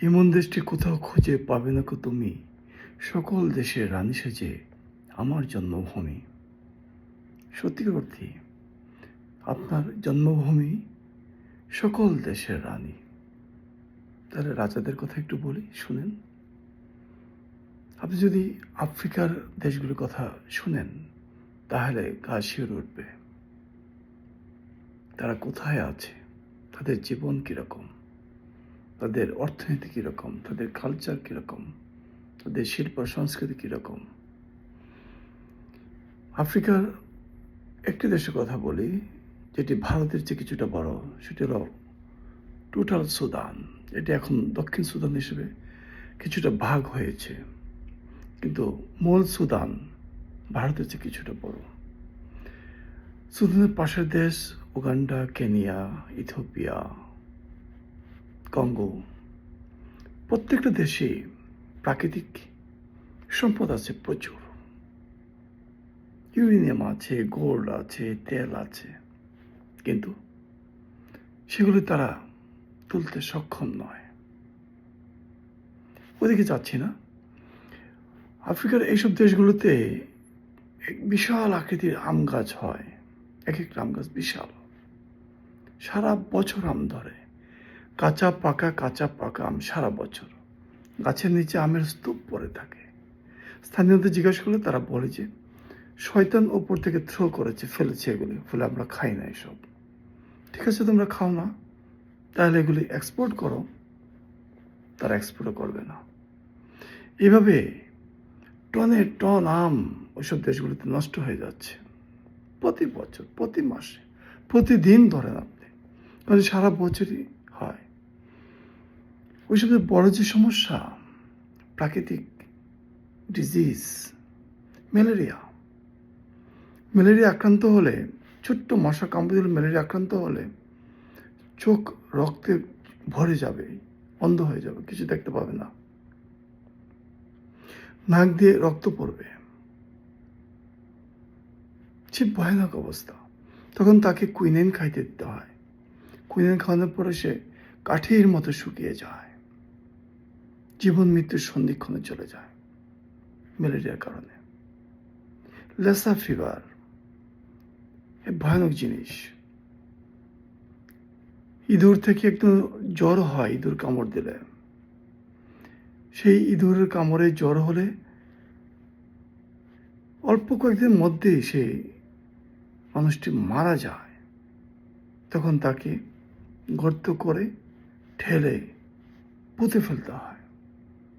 এমন দেশটি কোথাও খুঁজে পাবে না কো তুমি, সকল দেশের রানী সেজে আমার জন্মভূমি। সত্যি অর্থে আপনার জন্মভূমি সকল দেশের রানী। তাহলে রাজাদের কথা একটু বলি, শুনেন। আপনি যদি আফ্রিকার দেশগুলোর কথা শুনেন, তাহলে গা শিউরে উঠবে। তারা কোথায় আছে, তাদের জীবন কীরকম, তাদের অর্থনীতি কীরকম, তাদের কালচার কীরকম, তাদের শিল্প সংস্কৃতি কীরকম। আফ্রিকার একটি দেশের কথা বলি, যেটি ভারতের চেয়ে কিছুটা বড়, সেটি হল টোটাল সুদান। এটি এখন দক্ষিণ সুদান হিসেবে কিছুটা ভাগ হয়েছে, কিন্তু মূল সুদান ভারতের চেয়ে কিছুটা বড়। সুদানের পাশের দেশ উগান্ডা, কেনিয়া, ইথিওপিয়া, কঙ্গো। প্রত্যেকটা দেশে প্রাকৃতিক সম্পদ আছে প্রচুর। ইউরেনিয়াম আছে, গোল্ড আছে, তেল আছে, কিন্তু সেগুলি তারা তুলতে সক্ষম নয়। ওদিকে যাচ্ছি না। আফ্রিকার এইসব দেশগুলোতে বিশাল আকৃতির আম গাছ হয়। এক একটা আম গাছ বিশাল, সারা বছর আম ধরে। কাঁচা পাকা আম সারা বছর। গাছের নিচে আমের স্তূপ পড়ে থাকে। স্থানীয়দের জিজ্ঞাসা করলে তারা বলে যে শয়তান ওপর থেকে থ্রো করেছে, ফেলেছে এগুলি, ফলে আমরা খাই না এসব। ঠিক আছে, তোমরা খাও না, তাহলে এগুলি এক্সপোর্ট করো। তারা এক্সপোর্টও করবে না। এভাবে টনে টন আম ওইসব দেশগুলিতে নষ্ট হয়ে যাচ্ছে প্রতি বছর, প্রতি মাসে, প্রতিদিন ধরেন আপনি, কারণ সারা বছরই হয়। ওইসব বড় যে সমস্যা, প্রাকৃতিক ডিজিজ, ম্যালেরিয়া আক্রান্ত হলে, ছোট্ট মশা কামড়ে দিলে ম্যালেরিয়া আক্রান্ত হলে চোখ রক্তে ভরে যাবে, অন্ধ হয়ে যাবে, কিছু দেখতে পাবে না, নাক দিয়ে রক্ত পড়বে। সে ভয়ানক অবস্থা। তখন তাকে কুইনাইন খাইতে দিতে হয়। কুইনাইন খাওয়ানোর পরে সে কাঠির মতো শুকিয়ে যায়, জীবন মৃত্যুর সন্ধিক্ষণে চলে যায় ম্যালেরিয়ার কারণে। লেসা ফিভার ভয়ানক জিনিস। ইঁদুর থেকে একটু জ্বর হয় ইঁদুর কামড় দিলে। সেই ইঁদুরের কামড়ে জ্বর হলে অল্প কয়েকদিনের মধ্যেই সেই মানুষটি মারা যায়। তখন তাকে গর্ত করে ঠেলে পুঁতে ফেলতে হয়,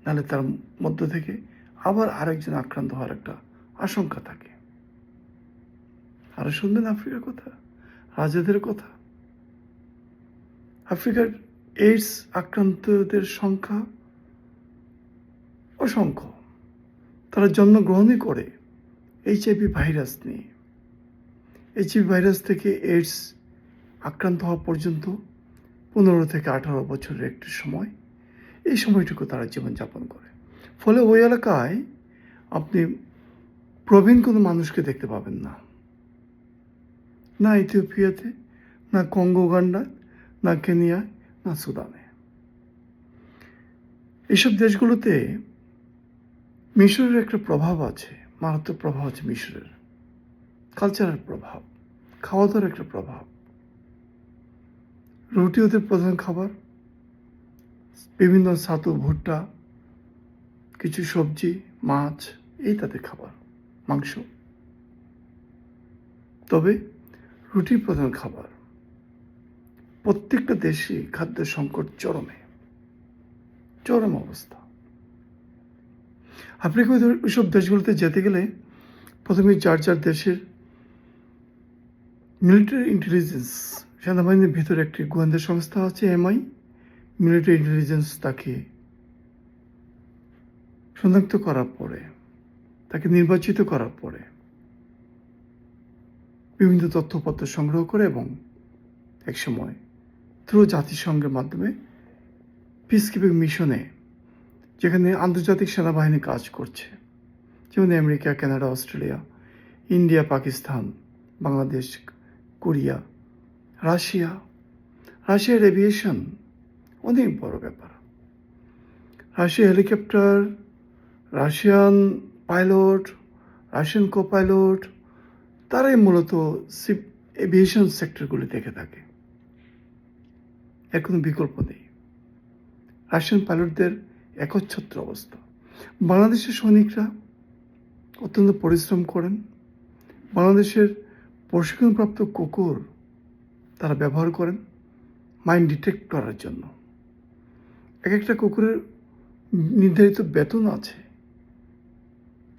নাহলে তার মধ্য থেকে আবার আরেকজন আক্রান্ত হওয়ার একটা আশঙ্কা থাকে। আরো শুনবেন আফ্রিকার কথা, রাজাদের কথা। আফ্রিকার এইডস আক্রান্তদের সংখ্যা অসংখ্য। তারা জন্মগ্রহণই করে HIV ভাইরাস নিয়ে। HIV ভাইরাস থেকে এইডস আক্রান্ত হওয়া পর্যন্ত 15 থেকে 18 বছরের একটি সময়। এই সময়টুকু তারা জীবনযাপন করে। ফলে ওই এলাকায় আপনি প্রবীণ কোনো মানুষকে দেখতে পাবেন না, না ইথিওপিয়াতে, না কঙ্গো, উগান্ডা, না কেনিয়া, না সুদানে। এইসব দেশগুলোতে মিশরের একটা প্রভাব আছে, মারাত্মক প্রভাব আছে মিশরের। কালচারের প্রভাব, খাওয়া দাওয়ার একটা প্রভাব। রুটি ওদের প্রধান খাবার, বিভিন্ন ছাতু, ভুট্টা, কিছু সবজি, মাছ, এই তাদের খাবার, মাংস। তবে রুটি প্রধান খাবার। প্রত্যেকটা দেশে খাদ্য সংকট চরম অবস্থা। আফ্রিকা ওইসব দেশগুলোতে যেতে গেলে প্রথমে যার যার দেশের মিলিটারি ইন্টেলিজেন্স, সেনাবাহিনীর ভিতরে একটি গোয়েন্দা সংস্থা আছে, MI, মিলিটারি ইন্টেলিজেন্স, তাকে শনাক্ত করার পরে, তাকে নির্বাচিত করার পরে বিভিন্ন তথ্যপত্র সংগ্রহ করে এবং একসময় থ্রু জাতিসংঘের মাধ্যমে পিস কিপিং মিশনে, যেখানে আন্তর্জাতিক সেনাবাহিনী কাজ করছে, যেমন America, Canada, Australia, India, Pakistan, Bangladesh, Korea, রাশিয়ার এভিয়েশন অনেক বড় ব্যাপার। Russia helicopter, Russian pilot, Russian co pilot, তারাই মূলত এভিয়েশন সেক্টরগুলি দেখে থাকে। এর কোনো বিকল্প নেই। রাশিয়ান পাইলটদের একচ্ছত্র অবস্থা। বাংলাদেশের সৈনিকরা অত্যন্ত পরিশ্রম করেন। বাংলাদেশের প্রশিক্ষণপ্রাপ্ত কুকুর তারা ব্যবহার করেন মাইন ডিটেক্ট করার জন্য। এক একটা কুকুরের নির্ধারিত বেতন আছে,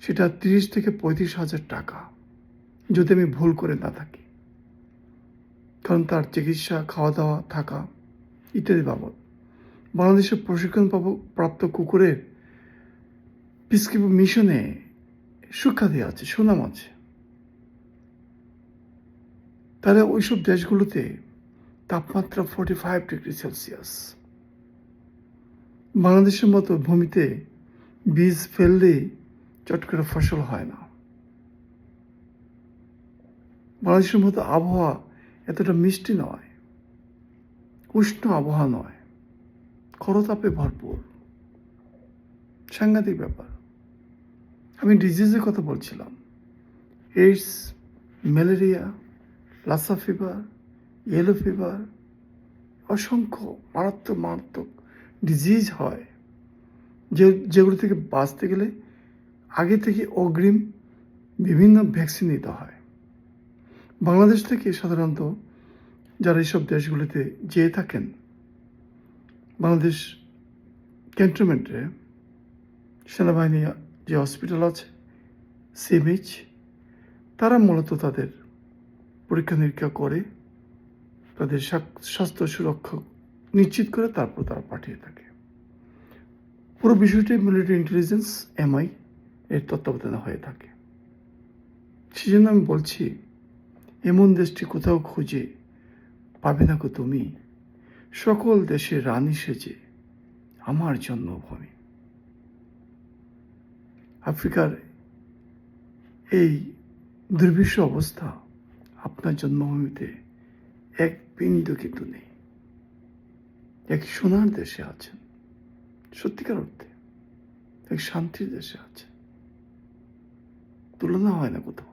সেটা 30 থেকে 35,000 টাকা, যদি আমি ভুল করে না থাকি। কারণ তার চিকিৎসা, খাওয়া দাওয়া, থাকা ইত্যাদি বাবদ। বাংলাদেশের প্রশিক্ষণ প্রাপ্ত কুকুরের পিসকিপিং মিশনে সুখ্যাতি আছে, সুনাম আছে। তাহলে ওইসব দেশগুলোতে তাপমাত্রা 45°C। বাংলাদেশের মতো ভূমিতে বীজ ফেললেই চট করে ফসল হয় না। বাংলাদেশের মতো আবহাওয়া এতটা মিষ্টি নয়, উষ্ণ আবহাওয়া নয়, খরতাপে ভরপুর, সাংঘাতিক ব্যাপার। আমি ডিজিজের কথা বলছিলাম, AIDS, malaria, Lhasa fever, yellow fever, অসংখ্য মারাত্মক মারাত্মক ডিজিজ হয়, যেগুলো থেকে বাঁচতে গেলে আগে থেকে অগ্রিম বিভিন্ন ভ্যাকসিন নিতে হয়। বাংলাদেশ থেকে সাধারণত যারা এইসব দেশগুলিতে যেয়ে থাকেন, বাংলাদেশ ক্যান্টনমেন্টে সেনাবাহিনী যে হসপিটাল আছে, সিএমএইচ, তারা মূলত তাদের পরীক্ষা নিরীক্ষা করে তাদের স্বাস্থ্য সুরক্ষা নিশ্চিত করে তারপর তারা পাঠিয়ে থাকে। পুরো বিষয়টি মিলিটারি ইন্টেলিজেন্স এমআই এর তত্ত্বাবধানে হয়ে থাকে। সেজন্য আমি বলছি, এমন দেশটি কোথাও খুঁজে পাবে না গো তুমি, সকল দেশের রানী সেজে আমার জন্মভূমি। আফ্রিকার এই দুর্বিষ অবস্থা আপনার জন্মভূমিতে এক বিন্দু কিন্তু নেই। এক সোনার দেশে আছেন, সত্যিকার অর্থে এক শান্তির দেশে আছে, তুলনা হয় না কোথাও।